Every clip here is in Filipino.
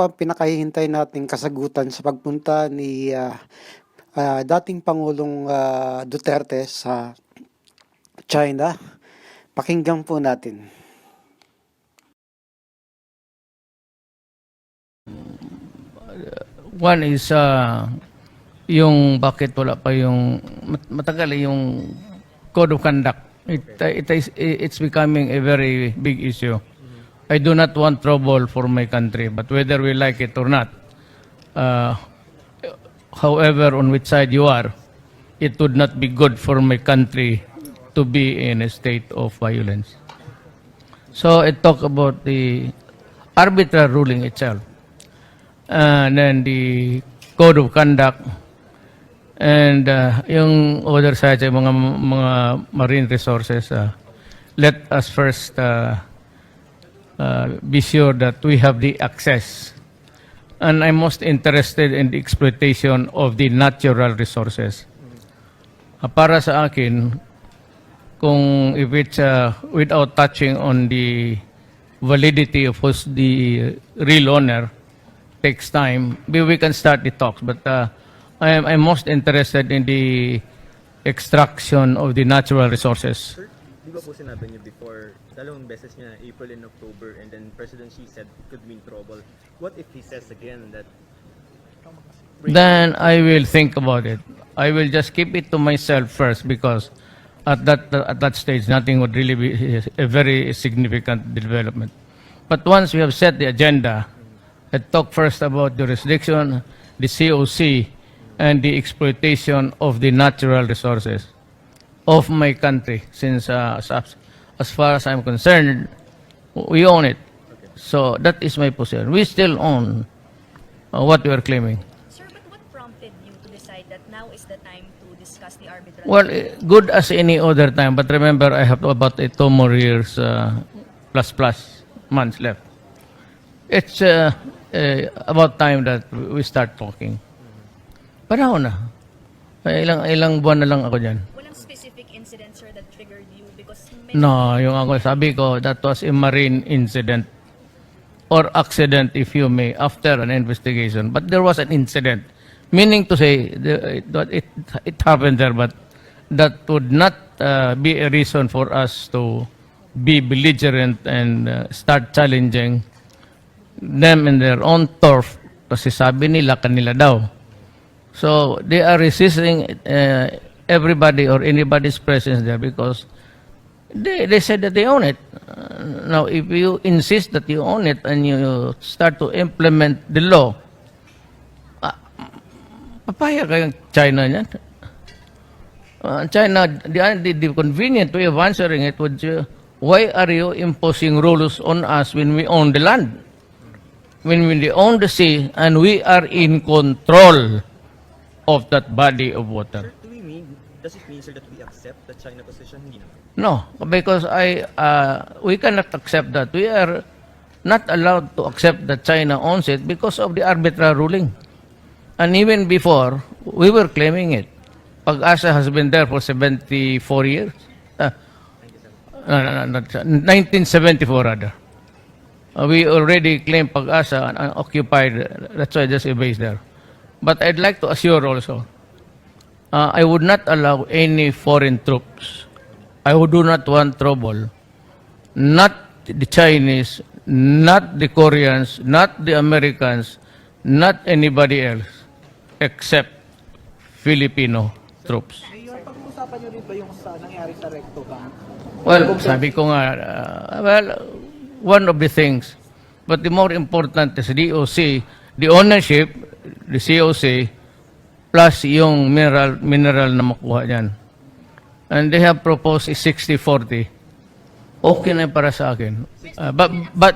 po ang pinakahihintay nating kasagutan sa pagpunta ni dating Pangulong Duterte sa China. Pakinggan po natin. One is yung bakit wala pa yung matagal yung code of conduct. It's becoming a very big issue. I do not want trouble for my country, but whether we like it or not, however on which side you are, it would not be good for my country to be in a state of violence. So it talk about the arbitrary ruling itself, and then the code of conduct, and yung other side, yung mga marine resources. Let us first be sure that we have the access. And I'm most interested in the exploitation of the natural resources. Para sa akin, kung if it's without touching on the validity of who's the real owner, takes time, we can start the talks. But I'm most interested in the extraction of the natural resources. Sir, di ba po sinabi niyo before, dalawang beses niya, April and October, and then President Xi said could mean trouble. What if he says again that... Then I will think about it. I will just keep it to myself first, because at that stage, nothing would really be a very significant development. But once we have set the agenda, let's talk first about jurisdiction, the COC, and the exploitation of the natural resources of my country. Since as far as I'm concerned, we own it. So that is my position. We still own what we are claiming. Sir, but what prompted you to decide that now is the time to discuss the arbitral? Well, good as any other time. But remember, I have about 2 more years plus months left. It's about time that we start talking. Panahon na. Ilang buwan na lang ako dyan. Walang specific incident, sir, that triggered you because... No, yung ako, sabi ko, that was a marine incident or accident, if you may, after an investigation. But there was an incident. Meaning to say, it happened there, but that would not be a reason for us to be belligerent and start challenging them in their own turf. Kasi sabi nila, kanila daw. So they are resisting everybody or anybody's presence there because they said that they own it. Now, if you insist that you own it and you start to implement the law, papaya kayong China niyan. China, the convenient way of answering it would say, why are you imposing rules on us when we own the land? When we own the sea and we are in control of that body of water. Sir, does it mean, sir, that we accept the China position? Hindi naman. No, because we cannot accept that. We are not allowed to accept that China owns it because of the arbitrary ruling. And even before, we were claiming it. Pag-asa has been there for 74 years. 1974 rather. We already claimed Pag-asa and occupied, that's why there's a base there. But I'd like to assure also, I would not allow any foreign troops. I do not want trouble. Not the Chinese, not the Koreans, not the Americans, not anybody else, except Filipino troops. Mayor, pag-uusapan niyo rin ba yung sa nangyari sa Recto Bank? Well, sabi ko nga, one of the things, but the more important is DOC, the ownership, the COC, plus yung mineral na makuha dyan. And they have proposed a 60-40. Okay na para sa akin. But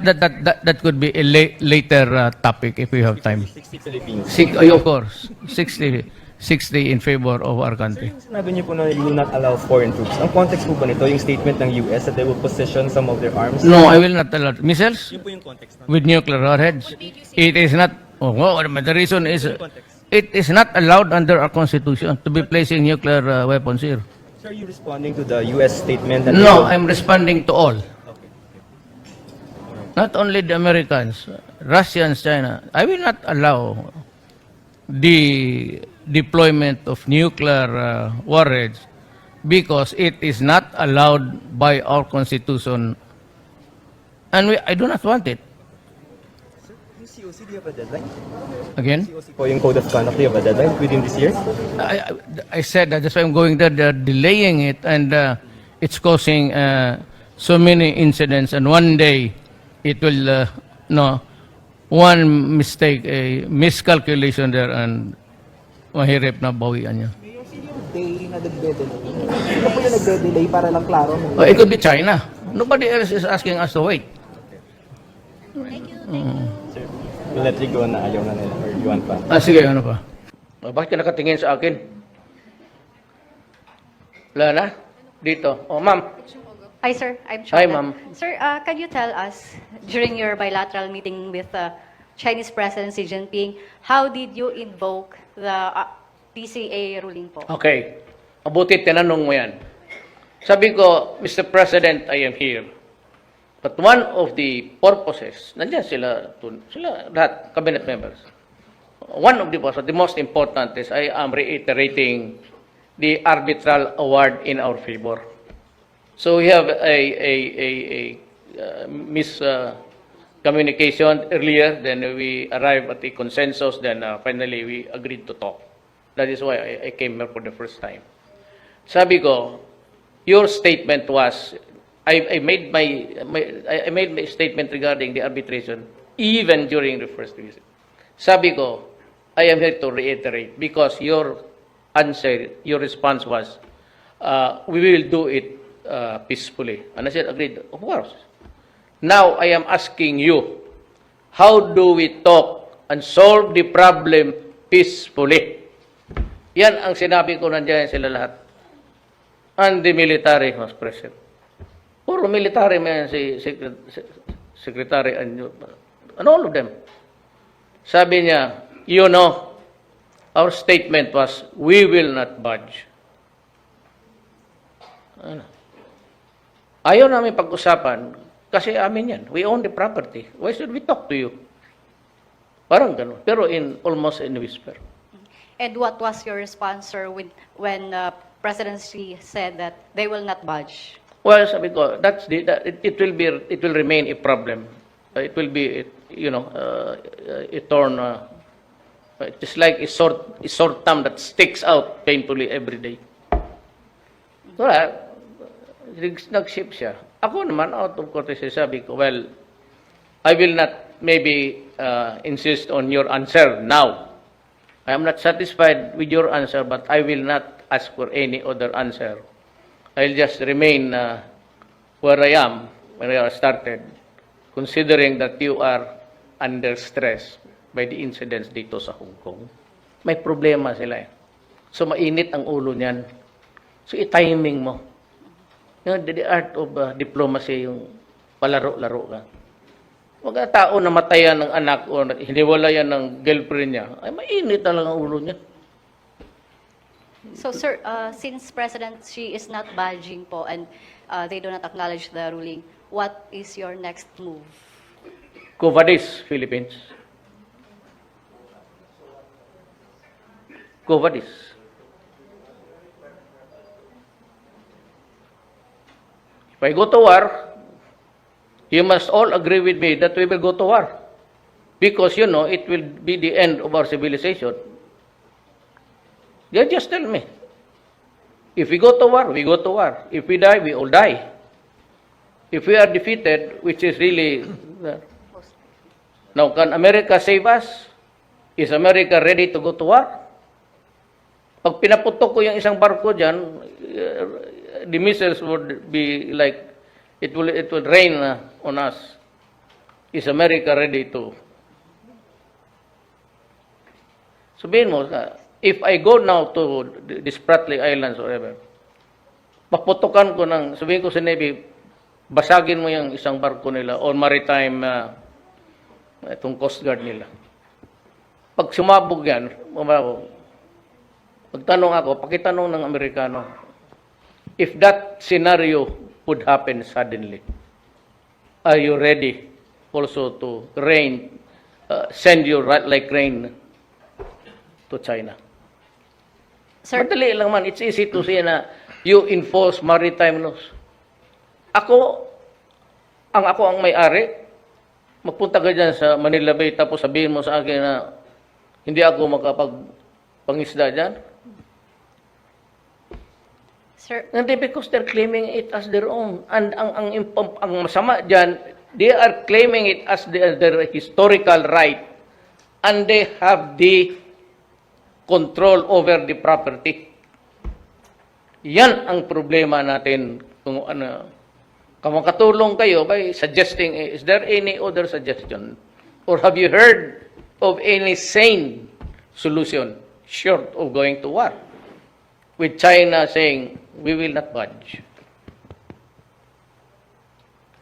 that could be a later topic if we have time. 60 Philippines. Of course, 60 in favor of our country. Sinabi niyo po na you will not allow foreign troops. Ang context po ba nito, yung statement ng US that they will position some of their arms? No, I will not allow missiles Yun po yung context. with nuclear warheads. It is not. Oh, well, the reason is it is not allowed under our constitution to be placing nuclear weapons here. Sir, are you responding to the US statement that... No, I'm responding to all. Not only the Americans, Russians, China, I will not allow the deployment of nuclear warheads because it is not allowed by our constitution, and I do not want it. Sir, yung COC, do you have a deadline? Again, COC po yung Code of Conduct, do you have a deadline within this year? I said that that's why I'm going there. They're delaying it, and it's causing so many incidents. And one day, it will no one mistake, a miscalculation there, and mahirap na bawian niya. Mayor, sino yung day na nagde-delay? Sino po yung nagde-delay para lang klaro? It could be China. Nobody else is asking us to wait. Sir, we'll let you go na ayaw na nila or you want pa? Sige, ano pa? Bakit ka nakatingin sa akin? Wala na? Dito. Oh, ma'am. Hi, sir. I'm Hi, Chona. ma'am. Sir, can you tell us, during your bilateral meeting with Chinese President Xi Jinping, how did you invoke the PCA ruling po? Okay. Mabuti tinanong mo yan. Sabi ko, Mr. President, I am here. But one of the purposes, nandiyan sila lahat, cabinet members. One of the purposes, the most important is I am reiterating the arbitral award in our favor. So we have a miscommunication earlier, then we arrived at a consensus, then finally we agreed to talk. That is why I came here for the first time. Sabi ko, your statement was, I made my statement regarding the arbitration even during the first visit. Sabi ko, I am here to reiterate because your answer, your response was, we will do it peacefully. And I said, agreed, of course. Now I am asking you, how do we talk and solve the problem peacefully? Yan ang sinabi ko, nandiyan sila lahat. And the military was present. Puro military man si Secretary and all of them. Sabi niya, you know, our statement was, we will not budge. Ano? Ayaw namin pag-usapan kasi amin yan. We own the property. Why should we talk to you? Parang ganun. Pero almost in whisper. And what was your response, sir, when President Xi said that they will not budge? Well, sabi ko, it will remain a problem. It will be, a thorn. It is like a sore thumb that sticks out painfully every day. So, nag-ship siya. Ako naman, out of courtesy, sabi ko, well, I will not maybe insist on your answer now. I am not satisfied with your answer, but I will not ask for any other answer. I'll just remain where I am, when I started, considering that you are under stress by the incidents dito sa Hong Kong. May problema sila eh. So, mainit ang ulo niyan. So, i-timing mo. The art of diplomacy, yung palaro-laro ka. Mga tao na matayan ng anak o hiniwalayan ng girlfriend niya, ay mainit na lang ang ulo niya. So, sir, since President Xi is not budging po and they do not acknowledge the ruling, what is your next move? Covadis, Philippines. Covadis. If I go to war, you must all agree with me that we will go to war. Because, it will be the end of our civilization. They just tell me. If we go to war, we go to war. If we die, we all die. If we are defeated, which is really... Now, can America save us? Is America ready to go to war? Pag pinaputok ko yung isang barko dyan, the missiles would be like, it will rain on us. Is America ready to? Sabihin mo, if I go now to the Spratly Islands or whatever, paputukan ko sabihin ko sa Navy, basagin mo yung isang barko nila or maritime itong Coast Guard nila. Pag sumabog yan, magtanong ako, pakitanong ng Amerikano, if that scenario would happen suddenly, are you ready also to rain send you like rain to China. Sir, Madali lang man. It's easy to say na you enforce maritime laws. Ako ang may-ari, magpunta ka dyan sa Manila Bay tapos sabihin mo sa akin na hindi ako makapagpangisda dyan. sir, Hindi, because they're claiming it as their own. And ang masama dyan, they are claiming it as their historical right. And they have the control over the property. Yan ang problema natin. Kung makatulong kayo by suggesting, is there any other suggestion? Or have you heard of any sane solution short of going to war? With China saying, we will not budge.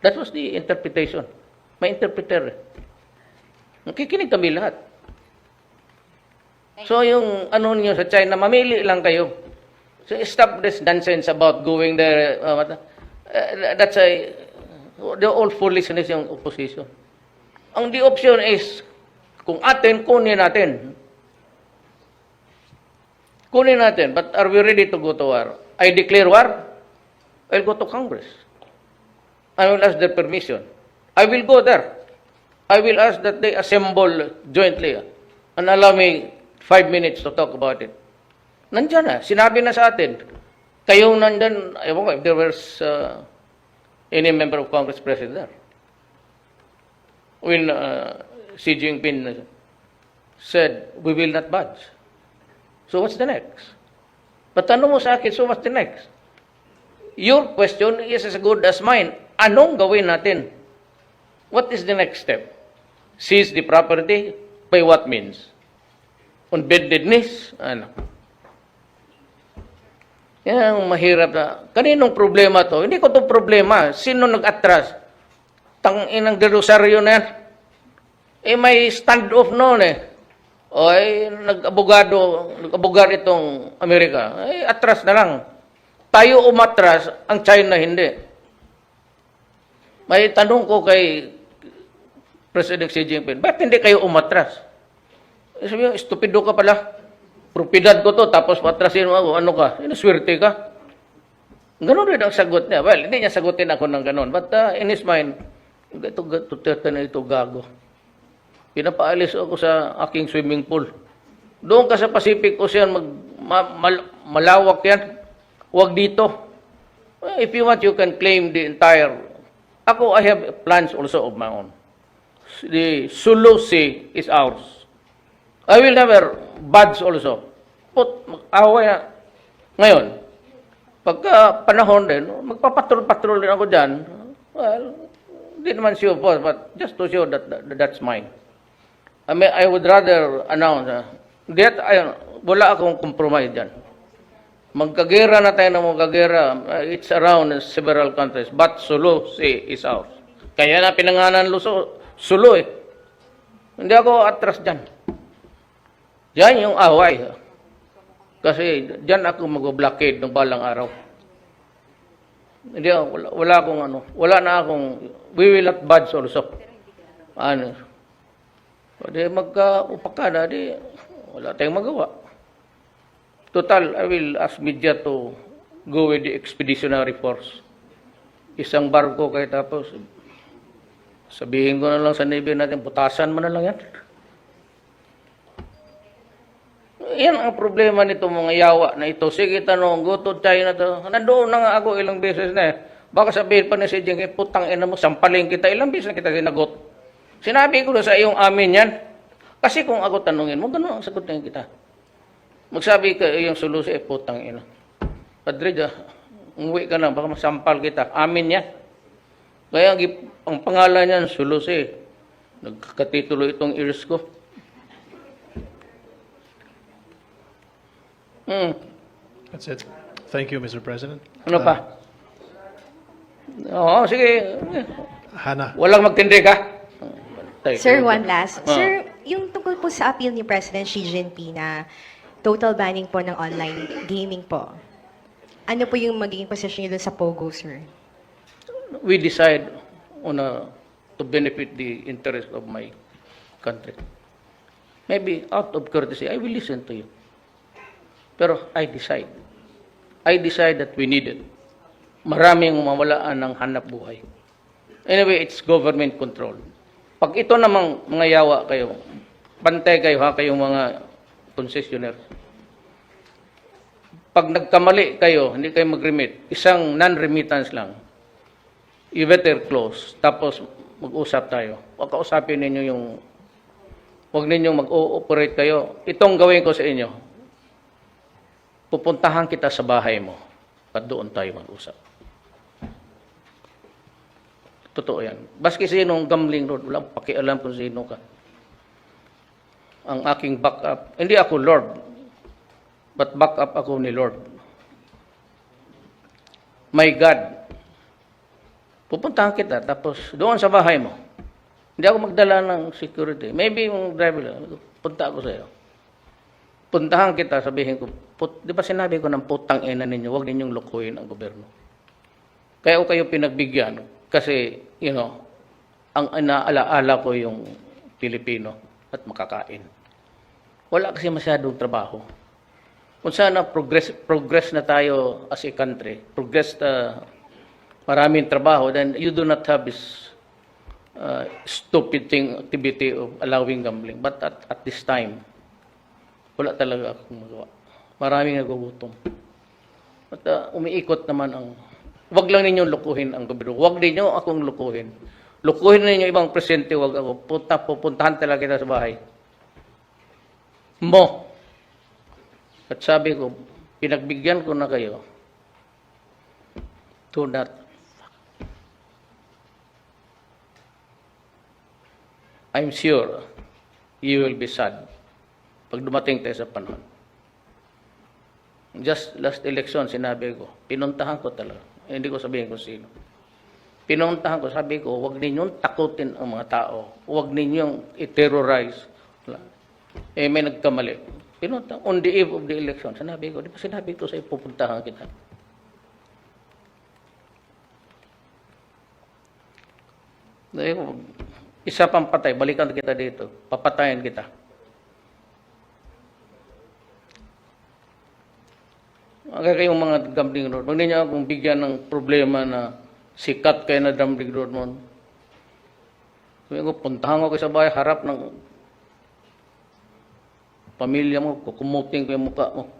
That was the interpretation. May interpreter. Nakikinig kami lahat. So yung niyo sa China, mamili lang kayo. So stop this nonsense about going there. That's the all foolishness yung opposition. Ang the option is, kung kunin natin. Kunin natin, but are we ready to go to war? I declare war, I'll go to Congress. I will ask their permission. I will go there. I will ask that they assemble jointly and allow me 5 minutes to talk about it. Nandiyan na, sinabi na sa atin. Kayong nandyan, ewan ko if there was any member of Congress present there. When Xi Jinping said, we will not budge. So what's the next? But tanong mo sa akin, so what's the next? Your question is as good as mine. Anong gawin natin? What is the next step? Seize the property? By what means? Unbendedness? Ano? Yan ang mahirap na. Kaninong problema to? Hindi ko to problema. Sino nag-atras? Tanginang derosaryo na yan. May stand-off noon O nag-abogado itong Amerika. Atras na lang. Tayo umatras, ang China hindi. May tanong ko kay President Xi Jinping, bakit hindi kayo umatras? Sabi niya, estupido ka pala. Propidad ko to, tapos patrasin mo ako, ano ka? Inaswerte ka? Ganon rin ang sagot niya. Well, hindi niya sagutin ako ng ganon. But in his mind, ito na ito gago. Pinapaalis ako sa aking swimming pool. Doon ka sa Pacific Ocean, malawak yan. Huwag dito. If you want, you can claim the entire. Ako, I have plans also of my own. The Sulu Sea is ours. I will never budge also. Away na. Ngayon, pagka panahon din, magpapatrol-patrol din ako dyan. Well, hindi naman sure po, but just to show that that's mine. I mean, I would rather announce that wala akong compromise dyan. Magkagera na tayo ng magkagera. It's around several countries. But Sulu Sea is ours. Kaya na pinanganan Sulu eh. Hindi ako atras dyan. Diyan yung away. Kasi diyan ako mag-blockade ng balang araw. Hindi, wala akong wala na akong, we will not budge also. Di magka-upakada, wala tayong magawa. Total, I will ask media to go with the expeditionary force. Isang barko kayo tapos, sabihin ko na lang sa Navy natin, putasan mo na lang yan. Yan ang problema nito mga yawa na ito. Sige, tanong, go to China to. Nandoon na nga ako ilang beses na Baka sabihin pa na si Digong, putang ina mo, sampaling kita. Ilang beses na kita sinagot. Sinabi ko na sa iyong amin yan. Kasi kung ako tanungin mo, gano'n ang sagot na kita. Magsabi ka yung solusi, putang ina. Padre, umuwi ka na, baka masampal kita. Amin yan. Kaya ang pangalan niyan, solusi. Nagkatitulo itong ears ko. That's it. Thank you, Mr. President. Ano pa? Oo, sige. Hannah. Walang magtindi ka. Sir, one last. Ah. Sir, yung tungkol po sa appeal ni President Xi Jinping na total banning po ng online gaming po, ano po yung magiging position niyo dun sa POGO, sir? We decide on to benefit the interest of my country. Maybe out of courtesy, I will listen to you. Pero I decide. I decide that we need it. Maraming mawalaan ng hanap buhay. Anyway, it's government control. Pag ito namang mga yawa kayo, pantay kayo ha, kayong mga concessionaire. Pag nagkamali kayo, hindi kayo mag-remit, isang non-remittance lang, you better close. Tapos mag-usap tayo. Huwag kausapin ninyo yung, huwag ninyong mag-ooperate kayo. Itong gawin ko sa inyo, pupuntahan kita sa bahay mo at doon tayo mag-usap. Totoo yan. Baski sinong gambling road, walang pakialam kung sino ka. Ang aking backup, hindi ako Lord, but backup ako ni Lord. My God, pupuntahan kita, tapos doon sa bahay mo. Hindi ako magdala ng security. Maybe yung driver lang, punta ako sa iyo. Puntahan kita, sabihin ko, di ba sinabi ko ng putang ina ninyo, huwag ninyong lukuhin ang gobyerno. Kaya ko kayo pinagbigyan, kasi, ang inaalaala ko yung Pilipino at makakain. Wala kasi masyadong trabaho. Kung sana progress na tayo as a country, progress na maraming trabaho, then you do not have this stupid activity of allowing gambling. But at this time, wala talaga akong magawa. Maraming nagugutom. At umiikot naman ang... Huwag lang ninyong lukuhin ang gobyerno. Huwag ninyo akong lukuhin. Lukuhin ninyo ibang presidente, huwag ako. Pupuntahan talaga kita sa bahay. Mo. At sabi ko, pinagbigyan ko na kayo. Do not. I'm sure you will be sad pag dumating tayo sa panahon. Just last election, sinabi ko, pinuntahan ko talaga. Hindi ko sabihin kung sino. Pinuntahan ko, sabi ko, huwag ninyong takutin ang mga tao. Huwag ninyong i-terrorize. May nagkamali. Pinuntahan, on the eve of the election, sinabi ko, di ba sinabi ko sa'yo, pupuntahan kita. Isa pang patay, balikan kita dito. Papatayin kita. Kaya kayong mga gambling road, huwag niyo akong bigyan ng problema na sikat kayo na gambling road mo. Sabi ko, puntahan ko kayo sa bahay, harap ng pamilya mo, kukumuting ko yung mukha mo.